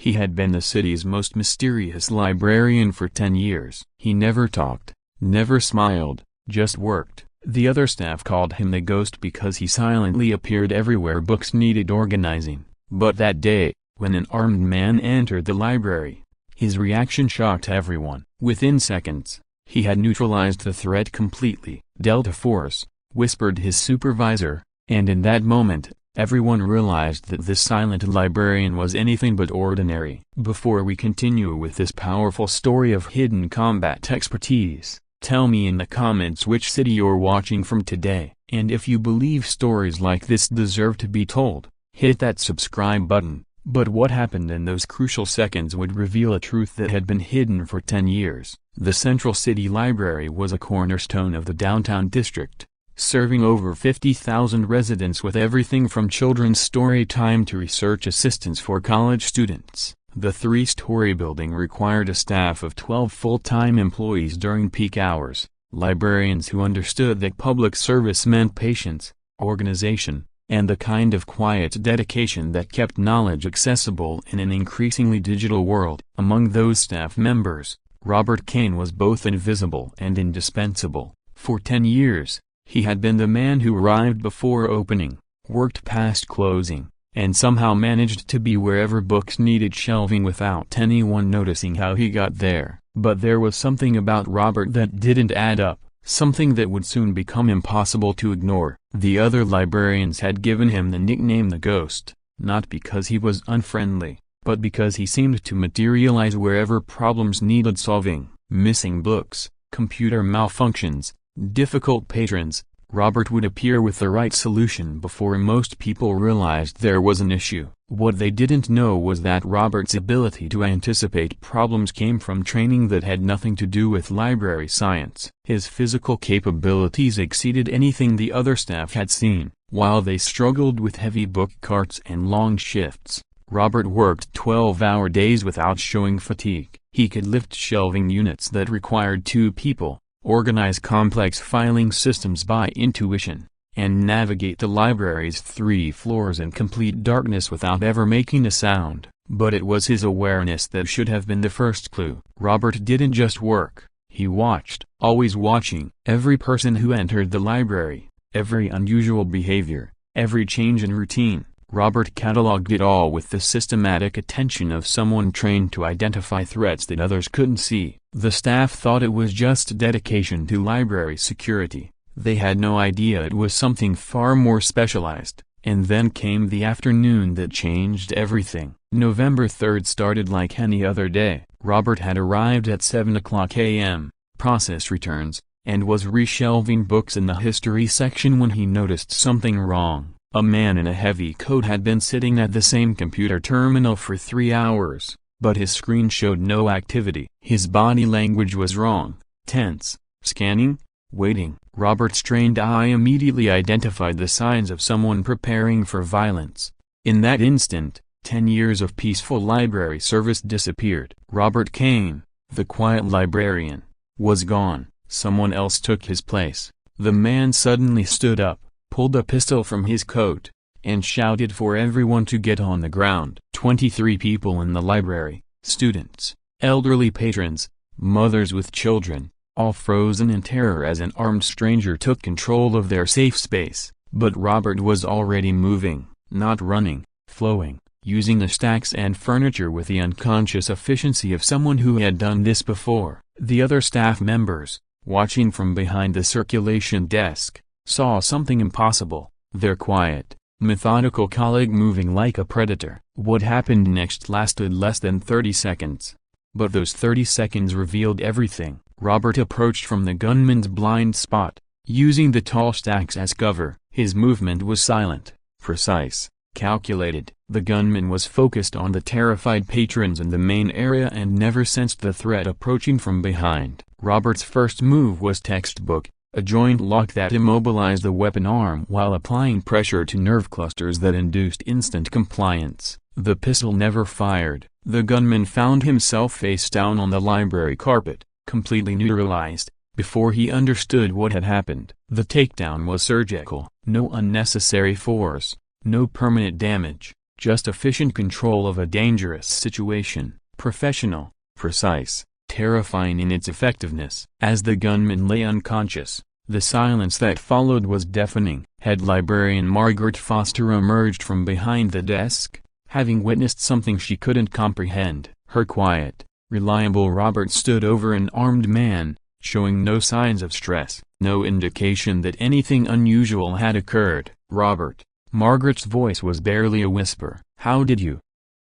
He had been the city's most mysterious librarian for 10 years. He never talked, never smiled, just worked. The other staff called him the ghost because he silently appeared everywhere books needed organizing. But that day, when an armed man entered the library, his reaction shocked everyone. Within seconds, he had neutralized the threat completely. "Delta Force," whispered his supervisor, and in that moment, everyone realized that this silent librarian was anything but ordinary. Before we continue with this powerful story of hidden combat expertise, tell me in the comments which city you're watching from today, and if you believe stories like this deserve to be told, hit that subscribe button. But what happened in those crucial seconds would reveal a truth that had been hidden for 10 years. The Central City Library was a cornerstone of the downtown district, serving over 50,000 residents with everything from children's story time to research assistance for college students. The three-story building required a staff of 12 full-time employees during peak hours, librarians who understood that public service meant patience, organization, and the kind of quiet dedication that kept knowledge accessible in an increasingly digital world. Among those staff members, Robert Kane was both invisible and indispensable. For 10 years, he had been the man who arrived before opening, worked past closing, and somehow managed to be wherever books needed shelving without anyone noticing how he got there. But there was something about Robert that didn't add up. Something that would soon become impossible to ignore. The other librarians had given him the nickname the Ghost, not because he was unfriendly, but because he seemed to materialize wherever problems needed solving. Missing books, computer malfunctions, difficult patrons, Robert would appear with the right solution before most people realized there was an issue. What they didn't know was that Robert's ability to anticipate problems came from training that had nothing to do with library science. His physical capabilities exceeded anything the other staff had seen. While they struggled with heavy book carts and long shifts, Robert worked 12-hour days without showing fatigue. He could lift shelving units that required 2 people, organize complex filing systems by intuition, and navigate the library's 3 floors in complete darkness without ever making a sound. But it was his awareness that should have been the first clue. Robert didn't just work, he watched, always watching. Every person who entered the library, every unusual behavior, every change in routine. Robert cataloged it all with the systematic attention of someone trained to identify threats that others couldn't see. The staff thought it was just dedication to library security. They had no idea it was something far more specialized. And then came the afternoon that changed everything. November 3rd started like any other day. Robert had arrived at 7:00 a.m., processed returns, and was reshelving books in the history section when he noticed something wrong. A man in a heavy coat had been sitting at the same computer terminal for 3 hours, but his screen showed no activity. His body language was wrong, tense, scanning, waiting. Robert's trained eye immediately identified the signs of someone preparing for violence. In that instant, 10 years of peaceful library service disappeared. Robert Kane, the quiet librarian, was gone. Someone else took his place. The man suddenly stood up, pulled a pistol from his coat, and shouted for everyone to get on the ground. 23 people in the library, students, elderly patrons, mothers with children, all frozen in terror as an armed stranger took control of their safe space. But Robert was already moving, not running, flowing, using the stacks and furniture with the unconscious efficiency of someone who had done this before. The other staff members, watching from behind the circulation desk, saw something impossible, their quiet, methodical colleague moving like a predator. What happened next lasted less than 30 seconds. But those 30 seconds revealed everything. Robert approached from the gunman's blind spot, using the tall stacks as cover. His movement was silent, precise, calculated. The gunman was focused on the terrified patrons in the main area and never sensed the threat approaching from behind. Robert's first move was textbook, a joint lock that immobilized the weapon arm while applying pressure to nerve clusters that induced instant compliance. The pistol never fired. The gunman found himself face down on the library carpet, completely neutralized, before he understood what had happened. The takedown was surgical. No unnecessary force, no permanent damage, just efficient control of a dangerous situation, professional, precise, terrifying in its effectiveness. As the gunman lay unconscious, the silence that followed was deafening. Head librarian Margaret Foster emerged from behind the desk, having witnessed something she couldn't comprehend. Her quiet, reliable Robert stood over an armed man, showing no signs of stress, no indication that anything unusual had occurred. "Robert," Margaret's voice was barely a whisper. "How did you?"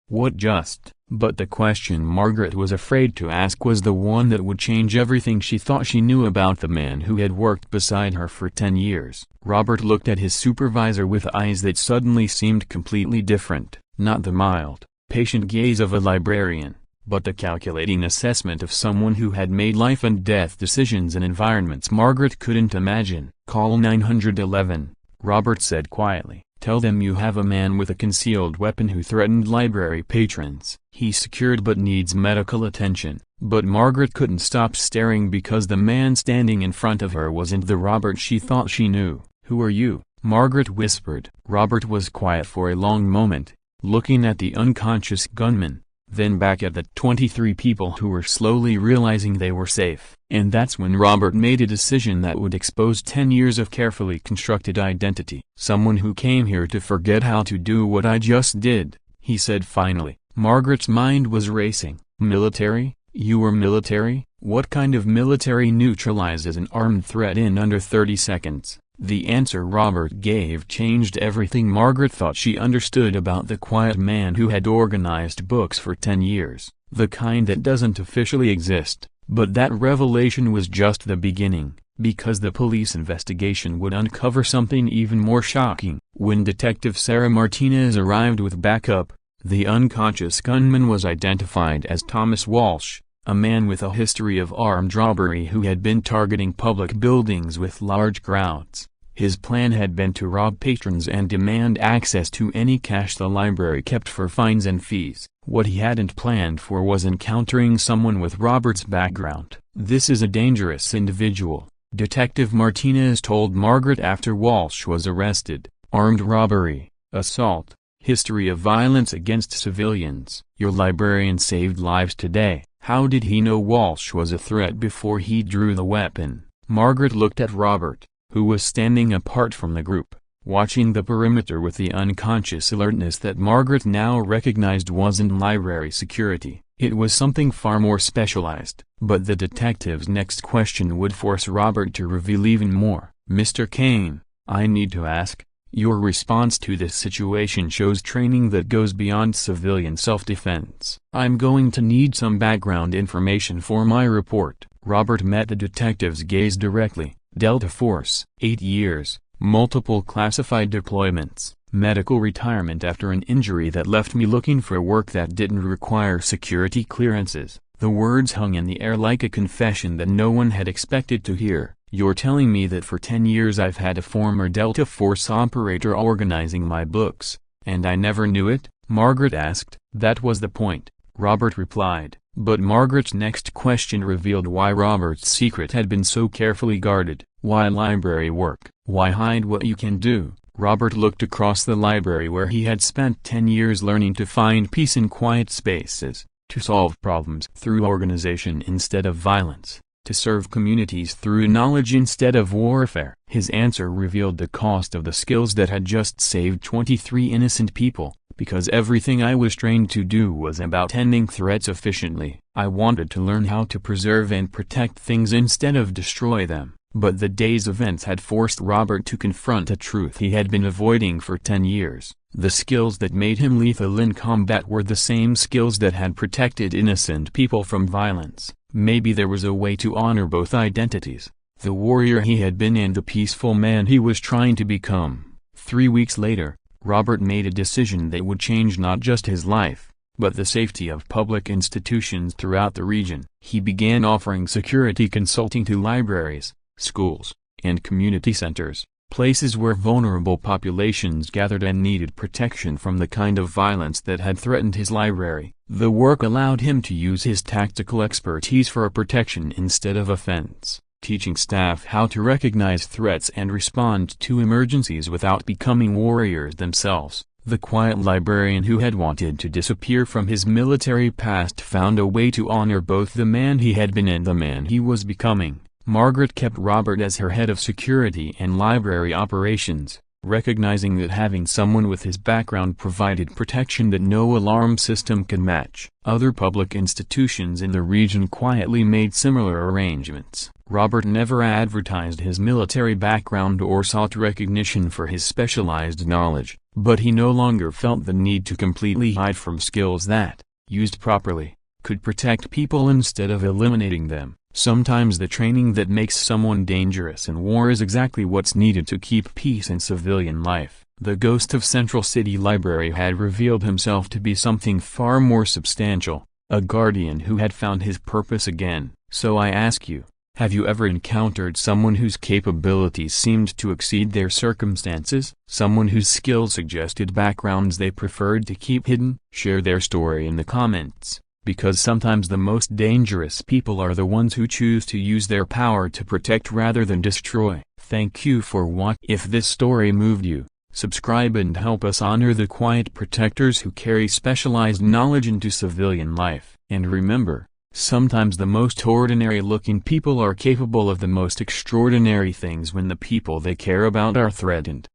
"What just?" But the question Margaret was afraid to ask was the one that would change everything she thought she knew about the man who had worked beside her for 10 years. Robert looked at his supervisor with eyes that suddenly seemed completely different, not the mild, patient gaze of a librarian, but the calculating assessment of someone who had made life-and-death decisions in environments Margaret couldn't imagine. "Call 911, Robert said quietly. "Tell them you have a man with a concealed weapon who threatened library patrons. He's secured but needs medical attention." But Margaret couldn't stop staring because the man standing in front of her wasn't the Robert she thought she knew. "Who are you?" Margaret whispered. Robert was quiet for a long moment, looking at the unconscious gunman, then back at the 23 people who were slowly realizing they were safe. And that's when Robert made a decision that would expose 10 years of carefully constructed identity. "Someone who came here to forget how to do what I just did," he said finally. Margaret's mind was racing. "Military? You were military? What kind of military neutralizes an armed threat in under 30 seconds? The answer Robert gave changed everything Margaret thought she understood about the quiet man who had organized books for 10 years. The kind that doesn't officially exist. But that revelation was just the beginning, because the police investigation would uncover something even more shocking. When Detective Sarah Martinez arrived with backup, the unconscious gunman was identified as Thomas Walsh, a man with a history of armed robbery who had been targeting public buildings with large crowds. His plan had been to rob patrons and demand access to any cash the library kept for fines and fees. What he hadn't planned for was encountering someone with Robert's background. "This is a dangerous individual," Detective Martinez told Margaret after Walsh was arrested. "Armed robbery, assault, history of violence against civilians. Your librarian saved lives today. How did he know Walsh was a threat before he drew the weapon?" Margaret looked at Robert, who was standing apart from the group, watching the perimeter with the unconscious alertness that Margaret now recognized wasn't library security. It was something far more specialized. But the detective's next question would force Robert to reveal even more. "Mr. Kane, I need to ask, your response to this situation shows training that goes beyond civilian self-defense. I'm going to need some background information for my report." Robert met the detective's gaze directly. "Delta Force, 8 years, multiple classified deployments, medical retirement after an injury that left me looking for work that didn't require security clearances." The words hung in the air like a confession that no one had expected to hear. "You're telling me that for 10 years I've had a former Delta Force operator organizing my books, and I never knew it?" Margaret asked. "That was the point," Robert replied. But Margaret's next question revealed why Robert's secret had been so carefully guarded. Why library work? Why hide what you can do? Robert looked across the library where he had spent 10 years learning to find peace in quiet spaces, to solve problems through organization instead of violence, to serve communities through knowledge instead of warfare. His answer revealed the cost of the skills that had just saved 23 innocent people. "Because everything I was trained to do was about ending threats efficiently. I wanted to learn how to preserve and protect things instead of destroy them." But the day's events had forced Robert to confront a truth he had been avoiding for 10 years. The skills that made him lethal in combat were the same skills that had protected innocent people from violence. Maybe there was a way to honor both identities, the warrior he had been and the peaceful man he was trying to become. 3 weeks later, Robert made a decision that would change not just his life, but the safety of public institutions throughout the region. He began offering security consulting to libraries, schools, and community centers, places where vulnerable populations gathered and needed protection from the kind of violence that had threatened his library. The work allowed him to use his tactical expertise for protection instead of offense, teaching staff how to recognize threats and respond to emergencies without becoming warriors themselves. The quiet librarian who had wanted to disappear from his military past found a way to honor both the man he had been and the man he was becoming. Margaret kept Robert as her head of security and library operations, recognizing that having someone with his background provided protection that no alarm system could match. Other public institutions in the region quietly made similar arrangements. Robert never advertised his military background or sought recognition for his specialized knowledge, but he no longer felt the need to completely hide from skills that, used properly, could protect people instead of eliminating them. Sometimes the training that makes someone dangerous in war is exactly what's needed to keep peace in civilian life. The ghost of Central City Library had revealed himself to be something far more substantial, a guardian who had found his purpose again. So I ask you, have you ever encountered someone whose capabilities seemed to exceed their circumstances? Someone whose skills suggested backgrounds they preferred to keep hidden? Share their story in the comments, because sometimes the most dangerous people are the ones who choose to use their power to protect rather than destroy. Thank you for watching. If this story moved you, subscribe and help us honor the quiet protectors who carry specialized knowledge into civilian life. And remember, sometimes the most ordinary-looking people are capable of the most extraordinary things when the people they care about are threatened.